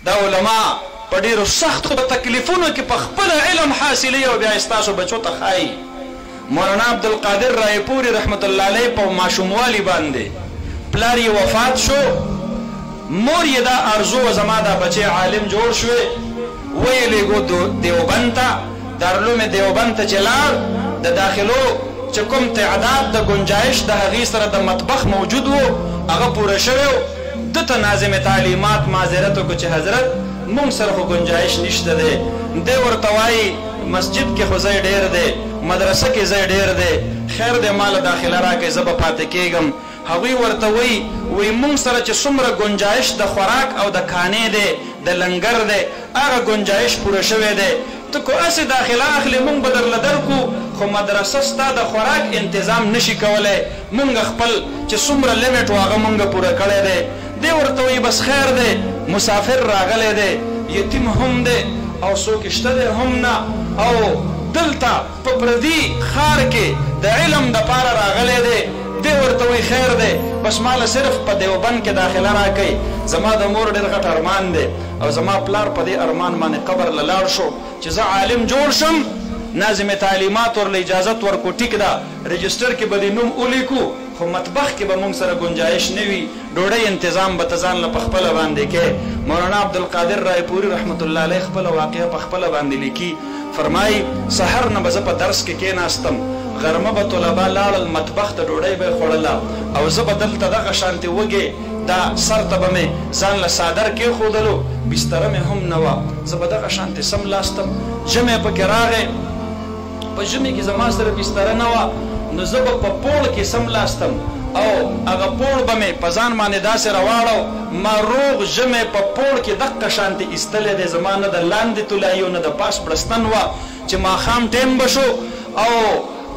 دا علما په ډیرو سختو تکلیفونو کې په خپل علم حاصلوي او بیا ستاسو بچو ته ښایي. مولانا عبدالقادر رایپوري رحمت الله علیه په ماشوموالي باندې پلار یې وفات شو، مور یې دا ارزو زما دا بچی عالم جوړ شوی، ویې لیږو دیوبند ته، دارالعلوم دیوبند ته چې لاړ، د داخلو چې کوم تعداد د گنجایش د هغې سره د مطبخ موجود و هغه پوره شوی و. ده ته ناظم تعلیمات معذرت وکړو چې حضرت مونږ سره خو گنجایش نشته دی. دی ورته وایي مسجد کې خو ځای ډېر دی، مدرسه کې ځای ډېر دی، خیر دی ما له داخله راکړئ زه به پاتې کېږم. هغوی ورته وایي مونږ سره چې څومره گنجایش د خوراک او د کانې دی د لنګر دی هغه گنجایش پوره شوی دی. ته کو هسې داخله اخلې مونږ به درله درکو، خو مدرسه ستا د خوراک انتظام نشي کولی، مونږ خپل چې څومره لیمټ و هغه مونږ پوره کړی دی. دی ورته وایي بس خیر دی، مسافر راغلی دی، یتیم هم دی او څوک شته دی هم نه، او دلته په پردي ښار کې د علم دپاره راغلی دی. دی ورته وایي خیر دی بس ماله صرف په دیوبند کې داخله راکوئ، زما د مور ډېر غټ ارمان دی او زما پلار په دې ارمان باندې قبر له لاړ شو چې زه عالم جوړ شم. ناظم تعلیمات ورله اجازت ورکو، ټیک ده رجسټر کې به دې نوم ولیکو، خو مطبخ کې به مونږ سره گنجایش نه وي، ډوډۍ انتظام به ته ځان له په خپله باندې کې. مولانا عبدالقادر رایپوري رحمت الله علیه خپله واقعه په خپله باندې لیکي، فرمایي سحر نه به زه په درس کې کېناستم، غرمه به طلبا لاړل مطبخ ته ډوډۍ به یې خوړله او زه به دلته دغه شانتې وږې دا سر ته به مې ځان له څادر کېښودلو، بستره مې هم نه وه، زه به دغه شانتې سملاستم. ژمی پکې راغی، په ژمي کې زما سره بستره نه وه، نو زه به په پوړ کې سملاستم او هغه پوړ به مې په ځان باندې داسې راواړو، ما روغ ژمی په پوړ کې دقه شانتې ایستلی دی، زما نه د لاندې طلایي او نه د پاس بړستن وه. چې ماښام ټیم به شو او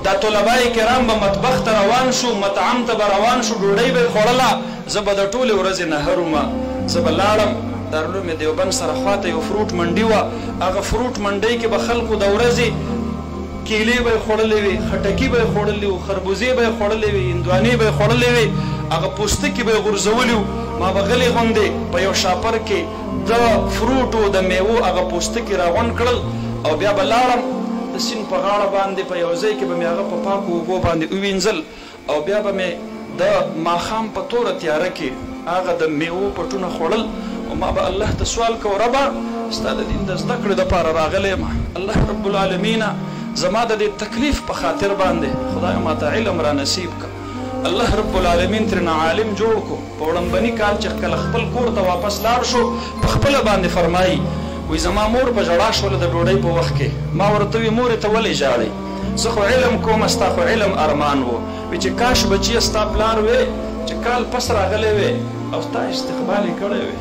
دا طلبای کرام به مطبخ ته روان شو، مطعم ته به روان شو، ډوډۍ به یې خوړله، زه به د ټولې ورځې نهر ومه. زه به لاړم دارالعلوم دیوبند سره خواته یو فروټ منډي وه، هغه فروټ منډۍ کې به خلکو د ورځې کیلې به یې خوړلې وي، خټکي به یې خوړلې وو، خربوزې به یې خوړلې وي، هندوانې به یې خوړلې وي، هغه پوستکي به یې غورځولي وو. ما به غلې غوندې په یو شاپر کې د فروټو د میوو هغه پوستکي راغونډ کړل او بیا به لاړم د سیند په غاړه باندې په یو ځای کې به مې هغه په پاکو اوبو باندې ووینځل او بیا به مې د ماښام په توره تیاره کې هغه د میوو پټونه خوړل او ما به الله ته سوال کو ربه ستا د دین د زده کړې دپاره راغلی یم، الله رب العالمین زما د دې تکلیف په خاطر باندې خدای ماته علم را نصیب که. الله رب العالمین ترېنه عالم جوړ کو. په وړاندني کال چې کله خپل کور ته واپس لاړ شو په خپله باندې فرمایي وی زما مور په ژړا شوله د ډوډۍ په وخت کې. ما ورته وی مورې ته ولې ژاړئ؟ زه خو علم کوم، ستا خو علم ارمان و. وی چې کاش بچیه ستا پلار وې چې کال پس راغلی وې او ستا استقبال یې کړی وې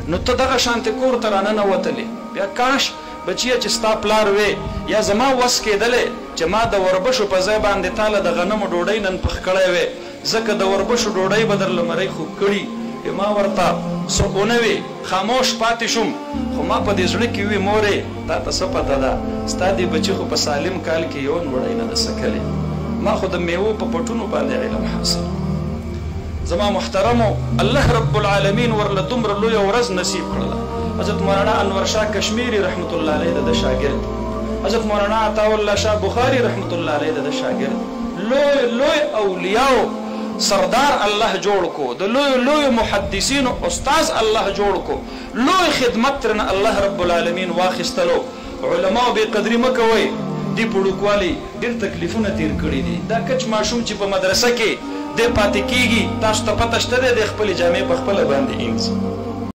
نو ته دغه شانتې کور ته راننوتلې. بیا کاش بچیه چې ستا پلار وې یا زما وس کېدلی چې ما د وربشو په ځای باندې تاله د غنمو ډوډۍ نن پخ کړی وې، ځکه د وربشو ډوډۍ به درله مرۍ خوب کړي. ما ورته څه ونه وي، خاموش پاتې شوم، خو ما په دې زړه کې وي مورې تا ته څه پته ده ستا دې بچي خو په سالم کال کې یو نوړی نه ده څکلی. ما خو د میوو په پټونو باندې علم حاصل. زما محترمو الله رب العالمین ورله دومره لویه ورځ نصیب کړله. حضرت مولانا انور شاه کشمیری رحمت الله علیه د شاګرد، حضرت مولانا عطاءالله شاه بخاري رحمت الله علیه د شاګرد، لوی اولیاو سردار الله جوړ کو، د لوی محدثینو استاز الله جوړ کو، لوی خدمت ترنه الله رب العالمین واخیستلو. علماو بې قدري مه کوئ، دې پړوکوالي ډېر تکلیفونه تیر کړي دي. دا کچ ماشوم چې په مدرسه کې دی پاتې کېږي تاسو ته پته شته دی د خپلې جامې په خپله باندې اینځي.